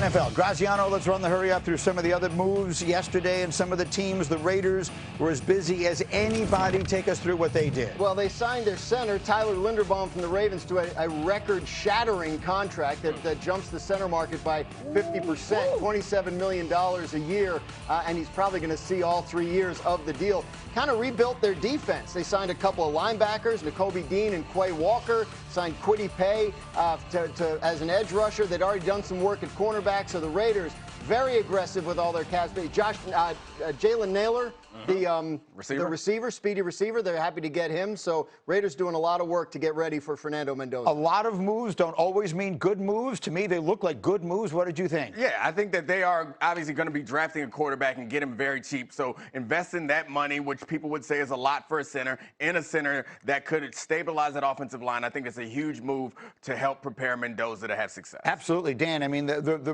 NFL. Graziano, let's run the hurry up through some of the other moves yesterday and some of the teams. The Raiders were as busy as anybody. Take us through what they did. Well, they signed their center, Tyler Linderbaum from the Ravens, to a record-shattering contract that jumps the center market by 50%, $27 million a year, and he's probably going to see all 3 years of the deal. Kind of rebuilt their defense. They signed a couple of linebackers, Nakobe Dean and Quay Walker, signed Kwity Paye as an edge rusher. They'd already done some work at cornerback, so the Raiders very aggressive with all their cast. Jalen Naylor, the receiver, speedy receiver, they're happy to get him. So Raiders doing a lot of work to get ready for Fernando Mendoza. A lot of moves don't always mean good moves. To me, they look like good moves. What did you think? Yeah, I think that they are obviously going to be drafting a quarterback and get him very cheap. So investing that money, which people would say is a lot for a center, in a center that could stabilize that offensive line, I think it's a huge move to help prepare Mendoza to have success. Absolutely, Dan. I mean,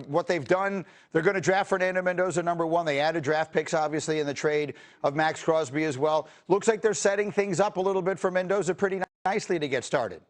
what they've done, they're going to draft Fernando Mendoza #1. They added draft picks, obviously, in the trade of Max Crosby as well. Looks like they're setting things up a little bit for Mendoza pretty nicely to get started.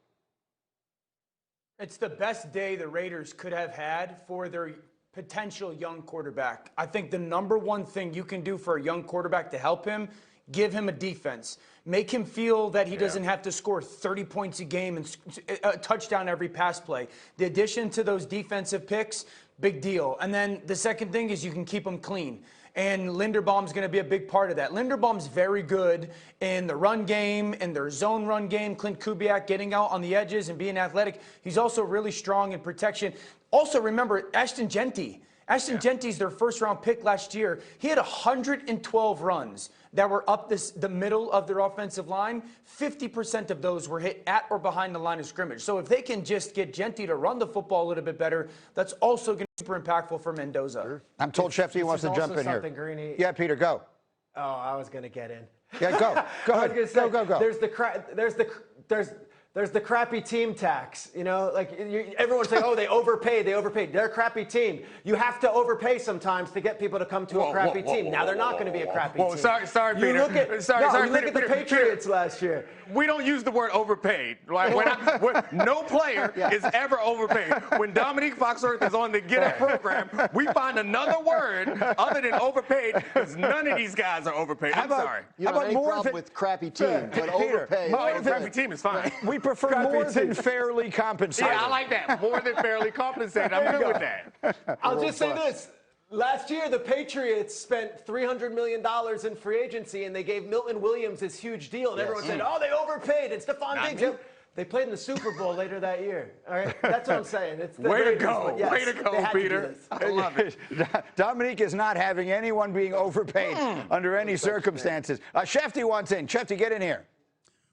It's the best day the Raiders could have had for their potential young quarterback. I think the #1 thing you can do for a young quarterback to help him, give him a defense. Make him feel that he doesn't have to score 30 points a game and a touchdown every pass play. The addition to those defensive picks, big deal. And then the second thing is you can keep him clean. And Linderbaum's going to be a big part of that. Linderbaum's very good in the run game, in their zone run game. Clint Kubiak getting out on the edges and being athletic. He's also really strong in protection. Also, remember, Ashton Genty. Ashton Genty's their first-round pick last year. He had 112 runs that were up the middle of their offensive line. 50% of those were hit at or behind the line of scrimmage. So if they can just get Genty to run the football a little bit better, that's also going to be super impactful for Mendoza. Sure. I'm told Shefty wants to jump in here. Greeny. Yeah, Peter, go. Oh, I was going to get in. Yeah, go. Go ahead. Go. There's the crappy team tax. You know, like everyone's saying, oh, they overpaid. They're a crappy team. You have to overpay sometimes to get people to come to a crappy team. Now they're not going to be a crappy team. Sorry, Peter. You look at the Patriots last year. We don't use the word overpaid. Like no player is ever overpaid. When Dominique Foxworth is on the Get Up program, we find another word other than overpaid because none of these guys are overpaid. I'm sorry. You don't have any problem with crappy team, but overpaid. Crappy team is fine. We prefer more than fairly compensated. Yeah, I like that. More than fairly compensated. I'm good with that. I'll just say this. Last year, the Patriots spent $300 million in free agency, and they gave Milton Williams this huge deal. And everyone said, oh, they overpaid. And Stephon Diggs, they played in the Super Bowl later that year. All right? That's what I'm saying. It's the Way Raiders, to go. Yes, Way to go, Peter. I love it. Dominique is not having anyone being overpaid under any circumstances. Shefty wants in. Shefty, get in here.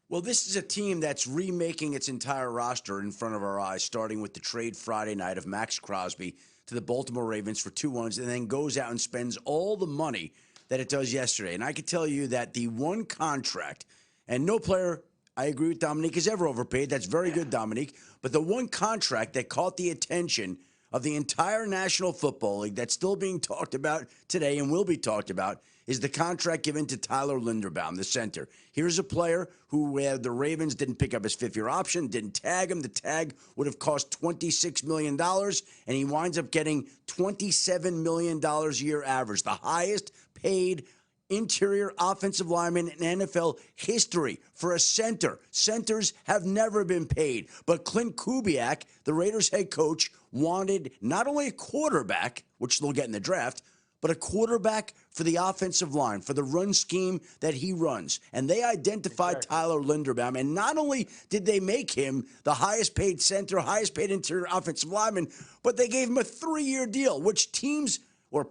Well, this is a team that's remaking its entire roster in front of our eyes, starting with the trade Friday night of Max Crosby to the Baltimore Ravens for 2 ones, and then goes out and spends all the money that it does yesterday. And I can tell you that the one contract, and no player, I agree with Dominique, is ever overpaid. That's very good, Dominique. But the one contract that caught the attention of the entire National Football League that's still being talked about today and will be talked about is the contract given to Tyler Linderbaum, the center. Here's a player who the Ravens didn't pick up his fifth-year option, didn't tag him. The tag would have cost $26 million, and he winds up getting $27 million a year average, the highest paid interior offensive lineman in NFL history for a center. Centers have never been paid. But Clint Kubiak, the Raiders head coach, wanted not only a quarterback, which they'll get in the draft, but a quarterback for the offensive line, for the run scheme that he runs. And they identified Tyler Linderbaum. And not only did they make him the highest paid center, highest paid interior offensive lineman, but they gave him a 3-year deal, which teams are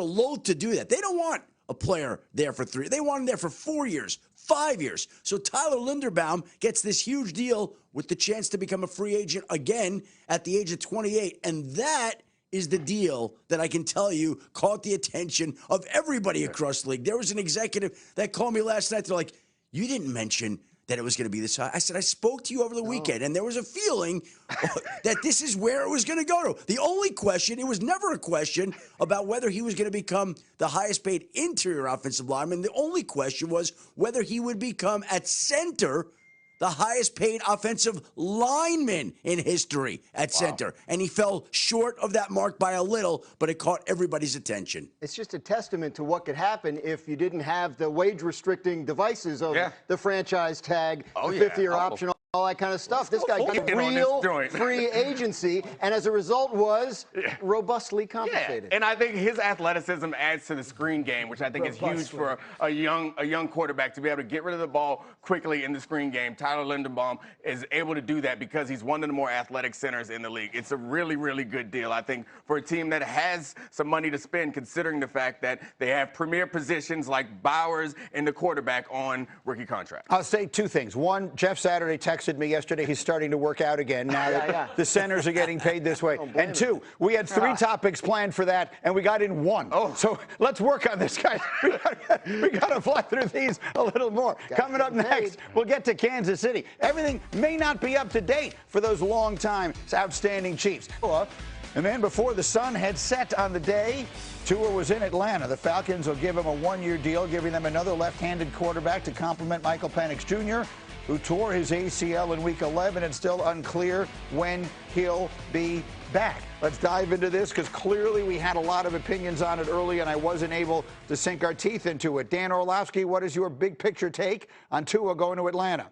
loath to do that. They don't want a player there for 3. They want him there for 4 years, 5 years. So Tyler Linderbaum gets this huge deal with the chance to become a free agent again at the age of 28. And that is the deal that I can tell you caught the attention of everybody across the league. There was an executive that called me last night. They're like, you didn't mention that it was going to be this high. I said, I spoke to you over the weekend, and there was a feeling that this is where it was going to go to. The only question, it was never a question about whether he was going to become the highest paid interior offensive lineman. The only question was whether he would become at center the highest paid offensive lineman in history at center. And he fell short of that mark by a little, but it caught everybody's attention. It's just a testament to what could happen if you didn't have the wage-restricting devices of the franchise tag, the 50-year option, all that kind of stuff. This guy got a real free agency, and as a result was robustly compensated. And I think his athleticism adds to the screen game, which I think is huge for a young quarterback to be able to get rid of the ball quickly in the screen game. Tyler Linderbaum is able to do that because he's one of the more athletic centers in the league. It's a really, really good deal, I think, for a team that has some money to spend, considering the fact that they have premier positions like Bowers and the quarterback on rookie contract. I'll say two things. One, Jeff Saturday texted me yesterday. He's starting to work out again now that the centers are getting paid this way. And two, we had 3 topics planned for that, and we got in 1. So let's work on this, guys. We got to fly through these a little more. Coming up next, we'll get to Kansas City. Everything may not be up to date for those long-time outstanding Chiefs. And then before the sun had set on the day, Tua was in Atlanta. The Falcons will give him a 1-year deal, giving them another left-handed quarterback to complement Michael Penix Jr., who tore his ACL in Week 11 and still unclear when he'll be back. Let's dive into this because clearly we had a lot of opinions on it early and I wasn't able to sink our teeth into it. Dan Orlovsky, what is your big picture take on Tua going to Atlanta?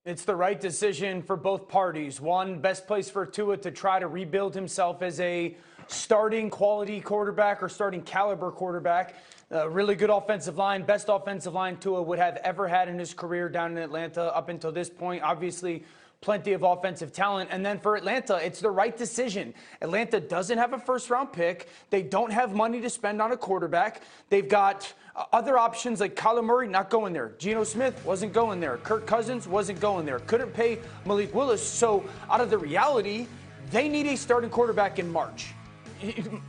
It's the right decision for both parties. One, best place for Tua to try to rebuild himself as a starting quality quarterback or starting caliber quarterback. Really good offensive line, best offensive line Tua would have ever had in his career down in Atlanta up until this point. Obviously, plenty of offensive talent. And then for Atlanta, it's the right decision. Atlanta doesn't have a first-round pick. They don't have money to spend on a quarterback. They've got other options like Kyler Murray not going there. Geno Smith wasn't going there. Kirk Cousins wasn't going there. Couldn't pay Malik Willis. So out of the reality, they need a starting quarterback in March.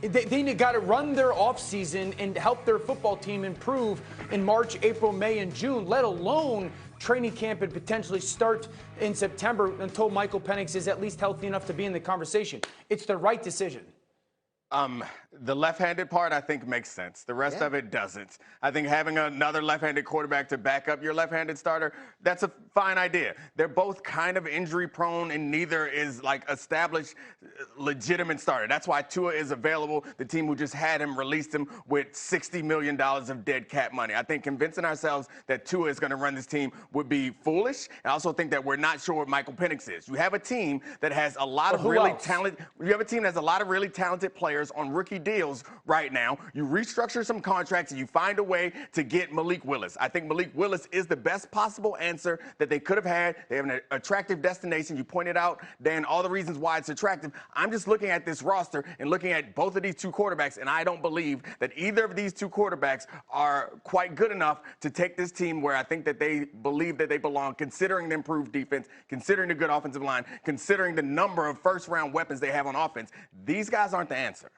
They got to run their offseason and help their football team improve in March, April, May, and June, let alone training camp and potentially start in September until Michael Penix is at least healthy enough to be in the conversation. It's the right decision. The left-handed part, I think, makes sense. The rest of it doesn't. I think having another left-handed quarterback to back up your left-handed starter, that's a fine idea. They're both kind of injury-prone, and neither is, like, established, legitimate starter. That's why Tua is available. The team who just had him released him with $60 million of dead cap money. I think convincing ourselves that Tua is going to run this team would be foolish. I also think that we're not sure what Michael Penix is. You have a team that has a lot of really talented. You have a team that has a lot of really talented players on rookie deals right now. You restructure some contracts and you find a way to get Malik Willis. I think Malik Willis is the best possible answer that they could have had. They have an attractive destination. You pointed out, Dan, all the reasons why it's attractive. I'm just looking at this roster and looking at both of these 2 quarterbacks, and I don't believe that either of these 2 quarterbacks are quite good enough to take this team where I think that they believe that they belong, considering the improved defense, considering the good offensive line, considering the number of first-round weapons they have on offense. These guys aren't the answer.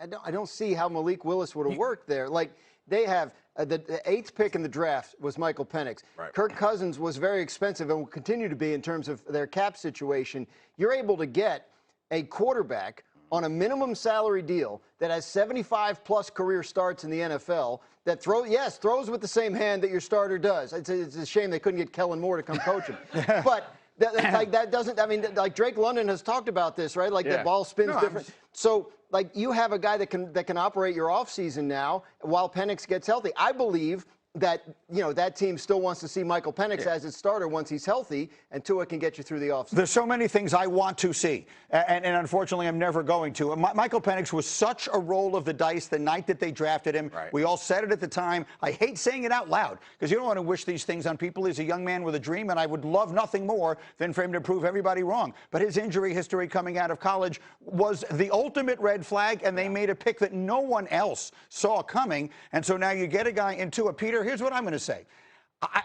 I don't see how Malik Willis would have worked there. Like, they have the 8th pick in the draft was Michael Penix. Kirk Cousins was very expensive and will continue to be in terms of their cap situation. You're able to get a quarterback on a minimum salary deal that has 75-plus career starts in the NFL that throws with the same hand that your starter does. It's a shame they couldn't get Kellen Moore to come coach him. But that doesn't, I mean, like Drake London has talked about this, right? Like the ball spins different. So, like, you have a guy that can operate your offseason now while Penix gets healthy. I believe that, you know, that team still wants to see Michael Penix as its starter once he's healthy, and Tua can get you through the offseason. There's so many things I want to see, and unfortunately I'm never going to. Michael Penix was such a roll of the dice the night that they drafted him. We all said it at the time. I hate saying it out loud because you don't want to wish these things on people. He's a young man with a dream, and I would love nothing more than for him to prove everybody wrong. But his injury history coming out of college was the ultimate red flag, and they made a pick that no one else saw coming. And so now you get a guy in Tua. Peter, here's what I'm going to say.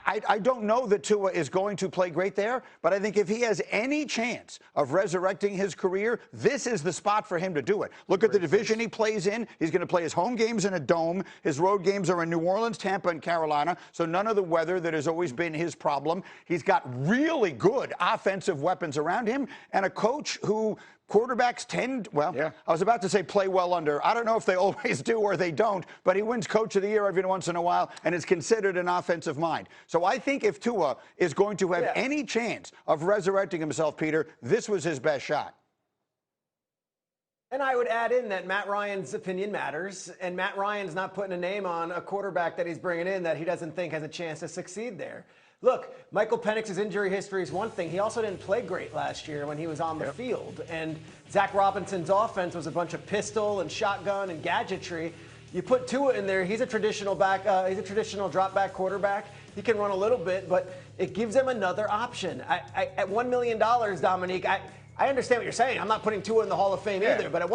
I don't know that Tua is going to play great there, but I think if he has any chance of resurrecting his career, this is the spot for him to do it. Look at the division he plays in. He's going to play his home games in a dome. His road games are in New Orleans, Tampa, and Carolina, so none of the weather that has always been his problem. He's got really good offensive weapons around him and a coach who quarterbacks tend, Yeah. I was about to say play well under. I don't know if they always do or they don't, but he wins Coach of the Year every once in a while and is considered an offensive mind. So I think if Tua is going to have any chance of resurrecting himself, Peter, this was his best shot. And I would add in that Matt Ryan's opinion matters, and Matt Ryan's not putting a name on a quarterback that he's bringing in that he doesn't think has a chance to succeed there. Look, Michael Penix's injury history is one thing. He also didn't play great last year when he was on the field. And Zach Robinson's offense was a bunch of pistol and shotgun and gadgetry. You put Tua in there, he's a traditional drop back quarterback. He can run a little bit, but it gives them another option. At $1 million, Dominique, I understand what you're saying. I'm not putting Tua in the Hall of Fame either, but at